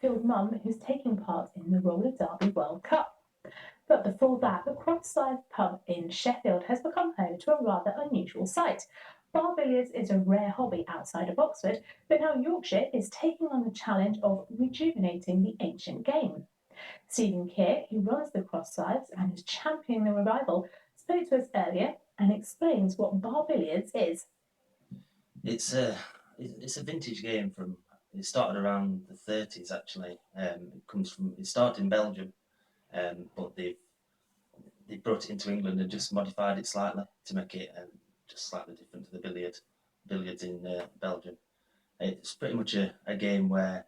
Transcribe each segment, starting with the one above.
Sheffield mum who's taking part in the Roller Derby World Cup. But before that, the Crosslive pub in Sheffield has become home to a rather unusual sight. Bar billiards is a rare hobby outside of Oxford, but now Yorkshire is taking on the challenge of rejuvenating the ancient game. Stephen Keir, who runs the Crosslives and is championing the revival, spoke to us earlier and explains what bar billiards is. It's a vintage game from. It started around the 30s actually. It started in Belgium, but they brought it into England and just modified it slightly to make it just slightly different to the billiards in Belgium. It's pretty much a game where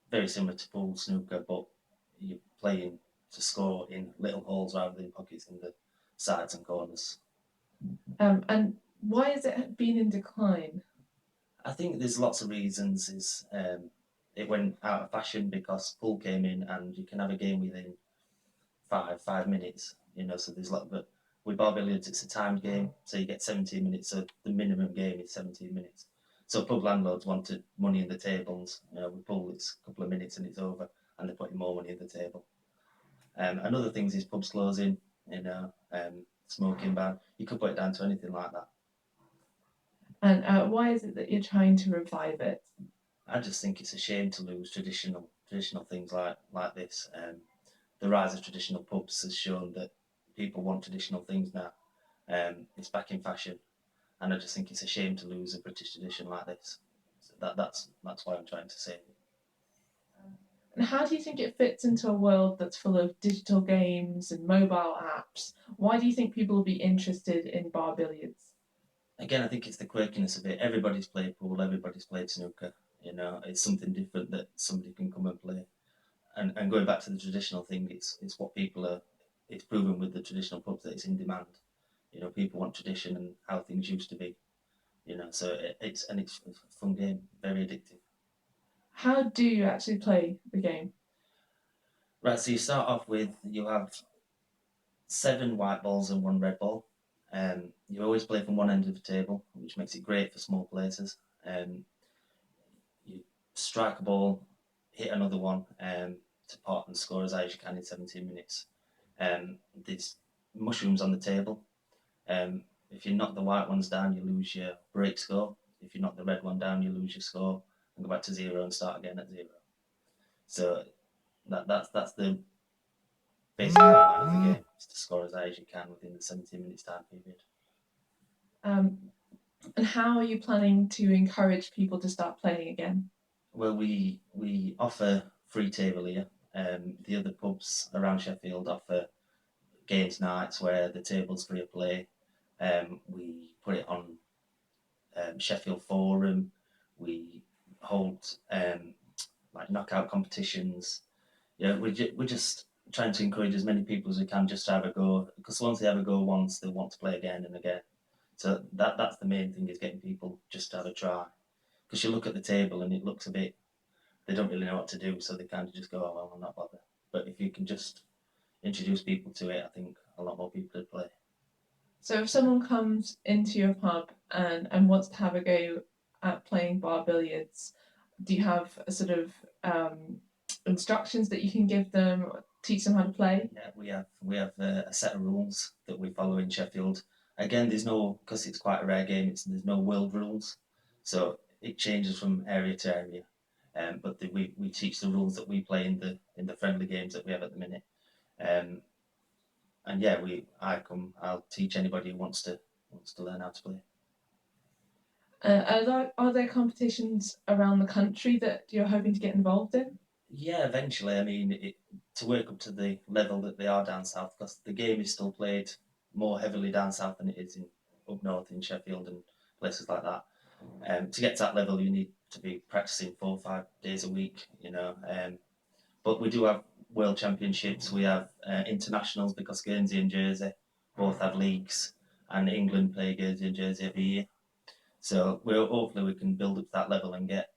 very similar to pool snooker, but you're playing to score in little holes rather than pockets in the sides and corners. And why has it been in decline? I think there's lots of reasons. It went out of fashion because pool came in, and you can have a game within five minutes. So there's a lot. But with bar billiards, it's a timed game, so you get 17 minutes. So the minimum game is 17 minutes. So pub landlords wanted money in the tables. With pool, it's a couple of minutes and it's over, and they're putting more money in the table. Another thing is pubs closing. Smoking ban. You could put it down to anything like that. And why is it that you're trying to revive it? I just think it's a shame to lose traditional things like this. The rise of traditional pubs has shown that people want traditional things now. It's back in fashion, and I just think it's a shame to lose a British tradition like this. So that's why I'm trying to say it. And how do you think it fits into a world that's full of digital games and mobile apps? Why do you think people will be interested in bar billiards? Again, I think it's the quirkiness of it. Everybody's played pool, everybody's played snooker. It's something different that somebody can come and play. And going back to the traditional thing, it's what people are. It's proven with the traditional pubs that it's in demand. People want tradition and how things used to be. So it's a fun game, very addictive. How do you actually play the game? Right, so you start off with you have 7 white balls and 1 red ball. You always play from one end of the table, which makes it great for small places. You strike a ball, hit another one to pot and score as high as you can in 17 minutes. There's mushrooms on the table. If you knock the white ones down, you lose your break score. If you knock the red one down, you lose your score and go back to 0 and start again at 0. So that's the basic outline of the game, is to score as high as you can within the 17 minutes time period. And how are you planning to encourage people to start playing again? Well, we offer free table here. The other pubs around Sheffield offer games nights where the table's free to play. We put it on Sheffield Forum. We hold like knockout competitions. We're just trying to encourage as many people as we can just to have a go, because once they have a go once, they want to play again and again. So that's the main thing, is getting people just to have a try. Because you look at the table and it looks a bit, they don't really know what to do, so they kind of just go, oh, well, I'm not bothered. But if you can just introduce people to it, I think a lot more people would play. So if someone comes into your pub and wants to have a go at playing bar billiards, do you have a sort of instructions that you can give them, teach them how to play? Yeah, we have a set of rules that we follow in Sheffield. Again, because it's quite a rare game, there's no world rules, so it changes from area to area. But we teach the rules that we play in the friendly games that we have at the minute. And yeah, I'll teach anybody who wants to learn how to play. Are there competitions around the country that you're hoping to get involved in? Yeah, eventually. I mean, to work up to the level that they are down south, because the game is still played more heavily down south than it is up north in Sheffield and places like that. To get to that level, you need to be practicing 4 or 5 days a week. But we do have world championships. We have internationals, because Guernsey and Jersey both have leagues, and England play Guernsey and Jersey every year. So hopefully we can build up to that level and get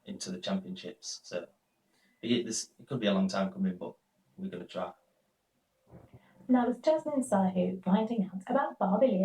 into the championships. So it could be a long time coming, but we're going to try. Now it's Jasmine Sahu finding out about bar billiards.